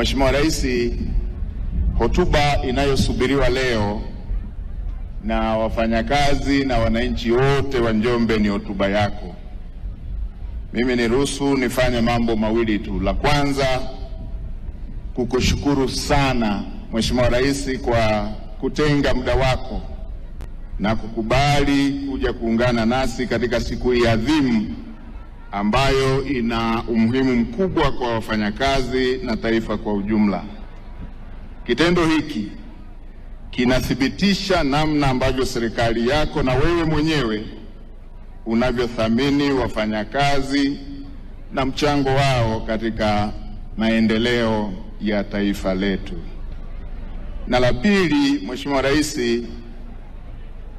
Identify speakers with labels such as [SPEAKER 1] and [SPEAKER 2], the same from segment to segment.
[SPEAKER 1] Mheshimiwa Rais, hotuba inayosubiriwa leo na wafanyakazi na wananchi wote wa Njombe ni hotuba yako. Mimi niruhusu nifanye mambo mawili tu. La kwanza, kukushukuru sana Mheshimiwa Rais kwa kutenga muda wako na kukubali kuja kuungana nasi katika siku hii adhimu ambayo ina umuhimu mkubwa kwa wafanyakazi na taifa kwa ujumla. Kitendo hiki kinathibitisha namna ambavyo serikali yako na wewe mwenyewe unavyothamini wafanyakazi na mchango wao katika maendeleo ya taifa letu. Na la pili, Mheshimiwa Rais,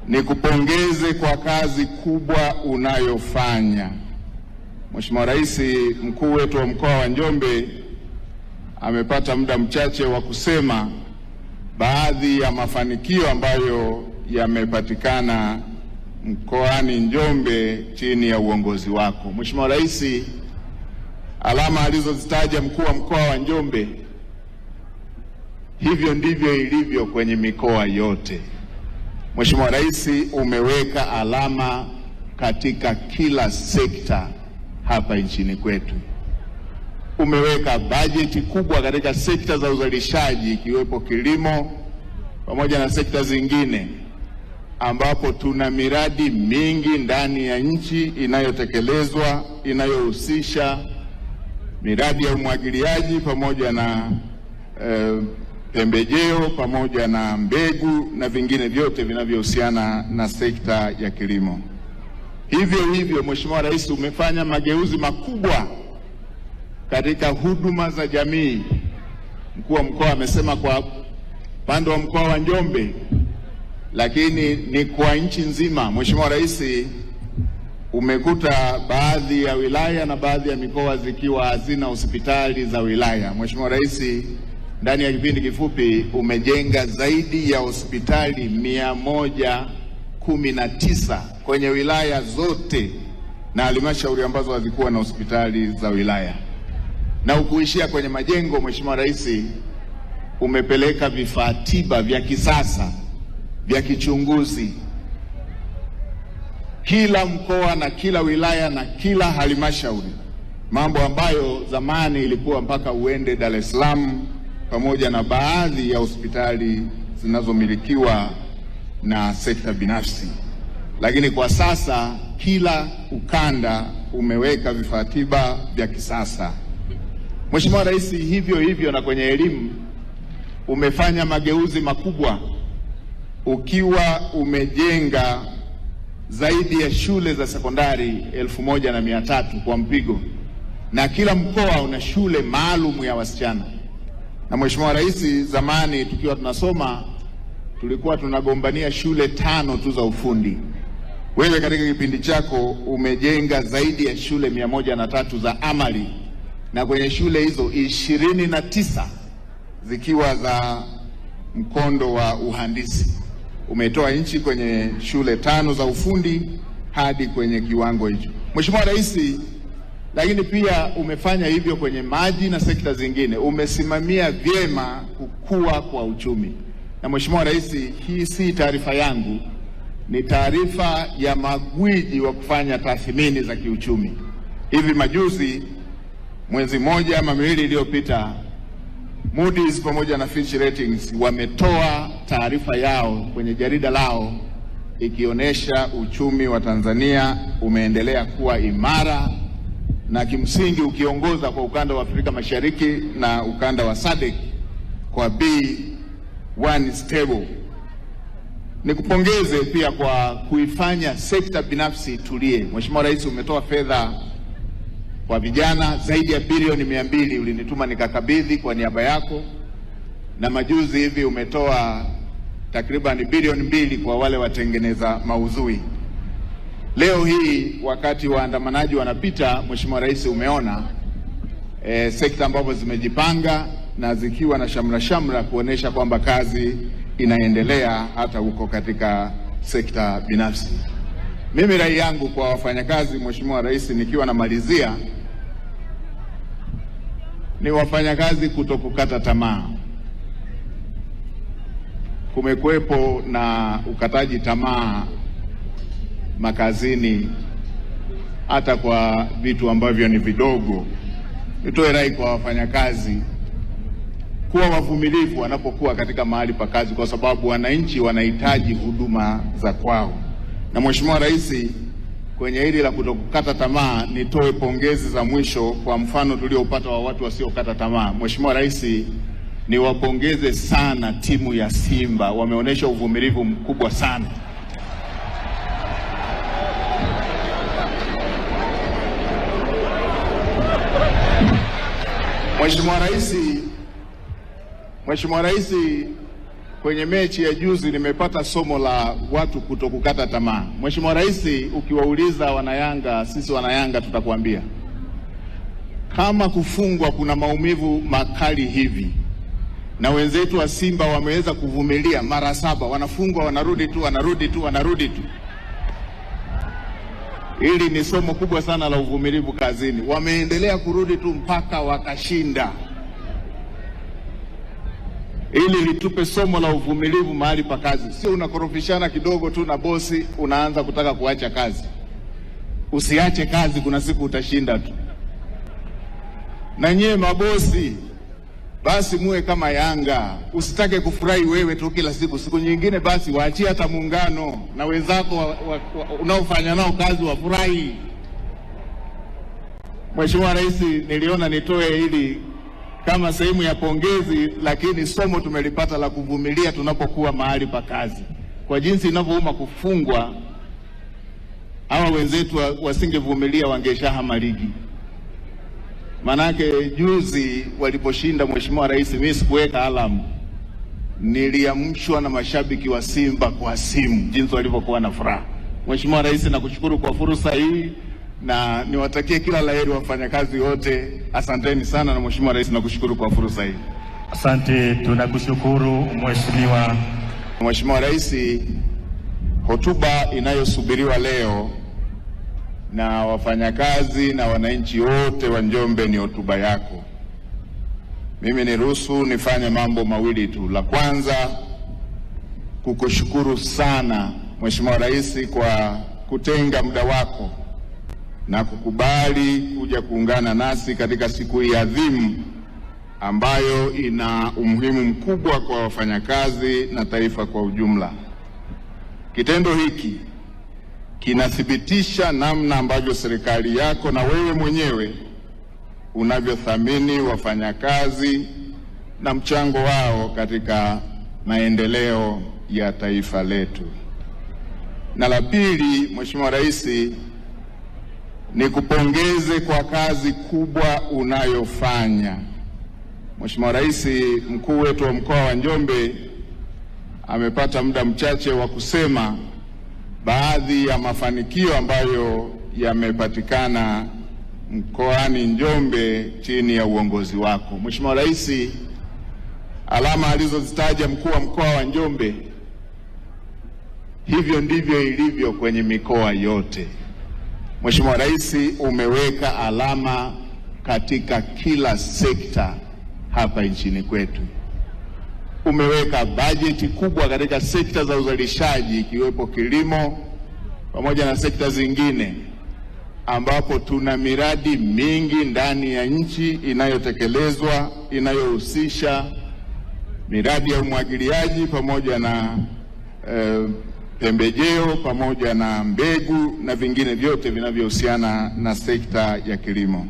[SPEAKER 1] nikupongeze kwa kazi kubwa unayofanya. Mheshimiwa Rais, mkuu wetu wa mkoa wa Njombe amepata muda mchache wa kusema baadhi ya mafanikio ambayo yamepatikana mkoani Njombe chini ya uongozi wako. Mheshimiwa Rais, alama alizozitaja mkuu wa mkoa wa Njombe, hivyo ndivyo ilivyo kwenye mikoa yote. Mheshimiwa Rais, umeweka alama katika kila sekta hapa nchini kwetu. Umeweka bajeti kubwa katika sekta za uzalishaji ikiwepo kilimo pamoja na sekta zingine, ambapo tuna miradi mingi ndani ya nchi inayotekelezwa inayohusisha miradi ya umwagiliaji pamoja na pembejeo pamoja na mbegu na vingine vyote vinavyohusiana na sekta ya kilimo. Hivyo Mheshimiwa Rais, umefanya mageuzi makubwa katika huduma za jamii. Mkuu wa mkoa amesema kwa upande wa mkoa wa Njombe, lakini ni kwa nchi nzima. Mheshimiwa Rais, umekuta baadhi ya wilaya na baadhi ya mikoa zikiwa hazina hospitali za wilaya. Mheshimiwa Rais, ndani ya kipindi kifupi umejenga zaidi ya hospitali 119 kwenye wilaya zote na halmashauri ambazo hazikuwa na hospitali za wilaya. Na ukuishia kwenye majengo, Mheshimiwa Rais, umepeleka vifaa tiba vya kisasa vya kichunguzi kila mkoa na kila wilaya na kila halmashauri, mambo ambayo zamani ilikuwa mpaka uende Dar es Salaam, pamoja na baadhi ya hospitali zinazomilikiwa na sekta binafsi. Lakini kwa sasa kila ukanda umeweka vifaa tiba vya kisasa. Mheshimiwa Rais, hivyo na kwenye elimu umefanya mageuzi makubwa, ukiwa umejenga zaidi ya shule za sekondari 1300 kwa mpigo, na kila mkoa una shule maalum ya wasichana. Na Mheshimiwa Rais, zamani tukiwa tunasoma tulikuwa tunagombania shule 5 tu za ufundi. Wewe katika kipindi chako umejenga zaidi ya shule 103 za amali, na kwenye shule hizo 29 zikiwa za mkondo wa uhandisi. Umetoa nchi kwenye shule 5 za ufundi hadi kwenye kiwango hicho, Mheshimiwa Rais. Lakini pia umefanya hivyo kwenye maji na sekta zingine. Umesimamia vyema kukua kwa uchumi. Na Mheshimiwa Rais, hii si taarifa yangu, ni taarifa ya magwiji wa kufanya tathmini za kiuchumi. Hivi majuzi, mwezi mmoja ama miwili iliyopita, Moody's pamoja na Fitch Ratings wametoa taarifa yao kwenye jarida lao ikionyesha uchumi wa Tanzania umeendelea kuwa imara na kimsingi ukiongoza kwa ukanda wa Afrika Mashariki na ukanda wa SADC kwa B1 stable. Nikupongeze pia kwa kuifanya sekta binafsi tulie. Mheshimiwa Rais, umetoa fedha kwa vijana zaidi ya bilioni 200, ulinituma nikakabidhi kwa niaba yako, na majuzi hivi umetoa takriban bilioni 2 kwa wale watengeneza maudhui. Leo hii wakati waandamanaji wanapita, Mheshimiwa Rais, umeona sekta ambazo zimejipanga na zikiwa na shamra kuonesha kwamba kazi inaendelea hata huko katika sekta binafsi. Mimi rai yangu kwa wafanyakazi, Mheshimiwa Rais, nikiwa namalizia, ni wafanyakazi kutokukata tamaa. Kumekuwepo na ukataji tamaa makazini, hata kwa vitu ambavyo ni vidogo. Nitoe rai kwa wafanyakazi kuwa wavumilivu wanapokuwa katika mahali pa kazi, kwa sababu wananchi wanahitaji huduma za kwao. Na Mheshimiwa Rais, kwenye hili la kutokukata tamaa, nitoe pongezi za mwisho kwa mfano tuliopata wa watu wasiokata tamaa. Mheshimiwa Rais, niwapongeze sana timu ya Simba, wameonyesha uvumilivu mkubwa sana. Mheshimiwa Rais, kwenye mechi ya juzi nimepata somo la watu kutokukata tamaa. Mheshimiwa Rais, ukiwauliza wanayanga, sisi wanayanga tutakwambia kama kufungwa kuna maumivu makali hivi, na wenzetu wa Simba wameweza kuvumilia mara 7, wanafungwa wanarudi tu. Hili ni somo kubwa sana la uvumilivu kazini. Wameendelea kurudi tu mpaka wakashinda. Ili litupe somo la uvumilivu mahali pa kazi. Sio unakorofishana kidogo tu na bosi unaanza kutaka kuacha kazi. Usiache kazi, kuna siku utashinda tu. Na nyie mabosi, basi muwe kama Yanga, usitake kufurahi wewe tu kila siku. Siku nyingine basi waachie hata muungano na wenzako unaofanya nao kazi wafurahi. Mheshimiwa Rais, niliona nitoe hili kama sehemu ya pongezi, lakini somo tumelipata la kuvumilia tunapokuwa mahali pa kazi. Kwa jinsi inavyouma kufungwa, hawa wenzetu wasingevumilia, wangeshahama ligi. Manake juzi waliposhinda, Mheshimiwa Rais, mimi sikuweka alamu, niliamshwa na mashabiki wa Simba kwa simu jinsi walivyokuwa na furaha. Mheshimiwa Rais, nakushukuru kwa fursa hii na niwatakie kila laheri wafanyakazi wote. Asanteni sana, na Mheshimiwa Rais, nakushukuru kwa fursa hii.
[SPEAKER 2] Asante, tunakushukuru Mheshimiwa.
[SPEAKER 1] Mheshimiwa Rais, hotuba inayosubiriwa leo na wafanyakazi na wananchi wote wa Njombe ni hotuba yako. Mimi niruhusu nifanye mambo mawili tu. La kwanza, kukushukuru sana Mheshimiwa Rais kwa kutenga muda wako na kukubali kuja kuungana nasi katika siku hii adhimu ambayo ina umuhimu mkubwa kwa wafanyakazi na taifa kwa ujumla. Kitendo hiki kinathibitisha namna ambavyo serikali yako na wewe mwenyewe unavyothamini wafanyakazi na mchango wao katika maendeleo ya taifa letu. Na la pili, Mheshimiwa Rais, nikupongeze kwa kazi kubwa unayofanya. Mheshimiwa Rais, mkuu wetu wa mkoa wa Njombe amepata muda mchache wa kusema baadhi ya mafanikio ambayo yamepatikana mkoani Njombe chini ya uongozi wako. Mheshimiwa Rais, alama alizozitaja mkuu wa mkoa wa Njombe, hivyo ndivyo ilivyo kwenye mikoa yote. Mheshimiwa Rais, umeweka alama katika kila sekta hapa nchini kwetu. Umeweka bajeti kubwa katika sekta za uzalishaji ikiwepo kilimo pamoja na sekta zingine, ambapo tuna miradi mingi ndani ya nchi inayotekelezwa inayohusisha miradi ya umwagiliaji pamoja na pembejeo pamoja na mbegu na vingine vyote vinavyohusiana na sekta ya kilimo.